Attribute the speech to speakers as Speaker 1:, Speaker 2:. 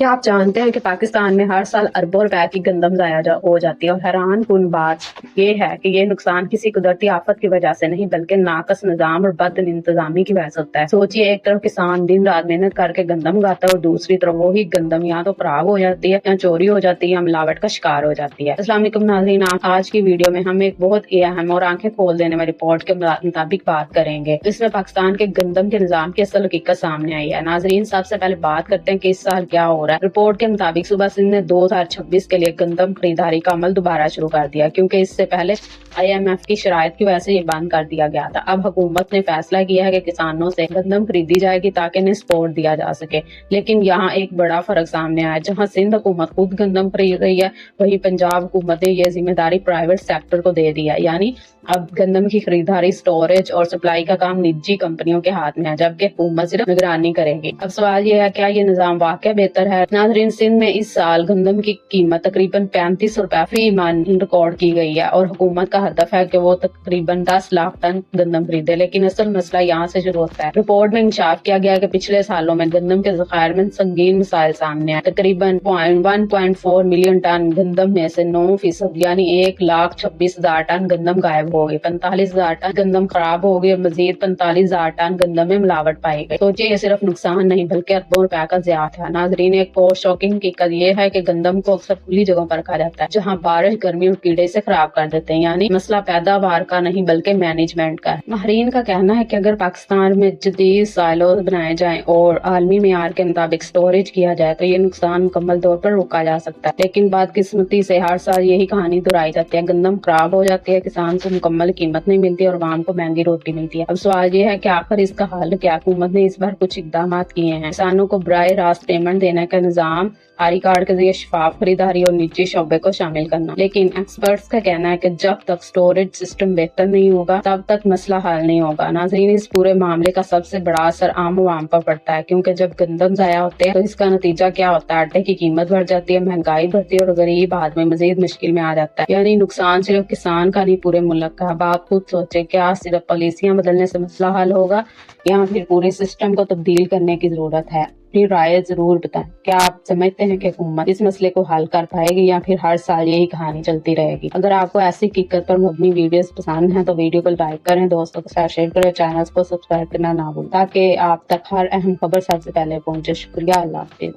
Speaker 1: क्या आप जानते हैं कि पाकिस्तान में हर साल अरबों रुपए की गंदम ज़ाया हो जाती है और हैरान कुन बात ये है कि ये नुकसान किसी कुदरती आफत की वजह से नहीं बल्कि नाकस निजाम और बद इंतजामी की वजह से होता है। सोचिए, एक तरफ किसान दिन रात मेहनत करके गंदम उगाता है और दूसरी तरफ वही गंदम या तो खराब हो जाती है या चोरी हो जाती है या मिलावट का शिकार हो जाती है। अस्सलाम वालेकुम नाज़रीन, आज की वीडियो में हम एक बहुत अहम और आंखें खोल देने वाली रिपोर्ट के मुताबिक बात करेंगे। इसमें पाकिस्तान के गंदम के निजाम की असल हकीकत सामने आई है। नाज़रीन, सबसे पहले बात करते हैं कि इस साल क्या हो रहा है। रिपोर्ट के मुताबिक सूबा सिंध ने 2026 के लिए गंदम खरीदारी का अमल दोबारा शुरू कर दिया, क्योंकि इससे पहले IMF की शराइत की वजह से ये बंद कर दिया गया था। अब हुकूमत ने फैसला किया है कि किसानों से गंदम खरीदी जाएगी ताकि इन्हें सपोर्ट दिया जा सके। लेकिन यहाँ एक बड़ा फर्क सामने आया। जहाँ सिंध हुकूमत खुद गंदम खरीद रही है, वहीं पंजाब हुकूमत ने यह जिम्मेदारी प्राइवेट सेक्टर को दे दी है। यानी अब गंदम की खरीदारी, स्टोरेज और सप्लाई का काम निजी कंपनियों के हाथ में है, जबकि हुकूमत सिर्फ निगरानी करेगी। अब सवाल ये है, क्या ये निजाम वाकई बेहतर है? नाज़रीन, सिंध में इस साल गंदम की कीमत तकरीबन 35 रुपए फी मन रिकॉर्ड की गई है और हुकूमत का हदफ है कि वो तकरीबन 10 लाख टन गंदम खरीदे। लेकिन असल मसला यहाँ से शुरू होता है। रिपोर्ट में इंकशाफ किया गया कि पिछले सालों में गंदम के ज़खायर में संगीन मसाइल सामने आए। तकरीबन 1.4 मिलियन टन गंदम में से 9% यानी 1,26,000 टन गंदम गायब हो गई, 45,000 टन गंदम खराब हो गई और मजीद 45,000 टन गंदम में मिलावट पाई गई। सोचिए, ये सिर्फ नुकसान नहीं बल्कि अरबों रुपए का ज़िया है। नाज़रीन, एक और शॉकिंग हकीकत ये है कि गंदम को अक्सर खुली जगहों पर रखा जाता है, जहाँ बारिश, गर्मी और कीड़े से खराब कर देते हैं। यानी मसला पैदावार का नहीं बल्कि मैनेजमेंट का है। माहिरीन का कहना है कि अगर पाकिस्तान में जदीद साइलो बनाए जाएं और आलमी मेयार के मुताबिक स्टोरेज किया जाए तो ये नुकसान मुकम्मल तौर पर रोका जा सकता है। लेकिन बदकिस्मती से हर साल यही कहानी दोहराई जाती है। गंदम खराब हो जाती है, किसान को मुकम्मल कीमत नहीं मिलती और आवाम को महंगी रोटी मिलती है। अब सवाल ये है कि आखिर इसका हल क्या? हुकूमत ने इस बार कुछ इकदाम किए हैं। किसानों को बराह रास्त पेमेंट देने का निजाम, आरी कार्ड के जरिए शफाफ खरीदारी और निजी शोबे को शामिल करना। लेकिन एक्सपर्ट्स का कहना है कि जब तक स्टोरेज सिस्टम बेहतर नहीं होगा तब तक मसला हल नहीं होगा। नाज़रीन, इस पूरे मामले का सबसे बड़ा असर आम आवाम पर पड़ता है, क्योंकि जब गंदम ज़ाया होते हैं तो इसका नतीजा क्या होता है? आटे की कीमत बढ़ जाती है, महंगाई बढ़ती है और गरीब आदमी मजीद मुश्किल में आ जाता है। यानी नुकसान सिर्फ किसान का नहीं, पूरे मुल्क का। अब आप खुद सोचे, क्या सिर्फ पॉलिसियां बदलने से मसला हल होगा या फिर पूरे सिस्टम को तब्दील करने की जरूरत है? अपनी राय जरूर बताएं। क्या आप समझते हैं कि हुकूमत इस मसले को हल कर पाएगी या फिर हर साल यही कहानी चलती रहेगी? अगर आपको ऐसी हकीकत पर मबनी वीडियोस पसंद हैं तो वीडियो को लाइक करें, दोस्तों के साथ शेयर करें, चैनल को सब्सक्राइब करना ना भूलें ताकि आप तक हर अहम खबर सबसे पहले पहुंचे। शुक्रिया। अल्लाह हाफिज।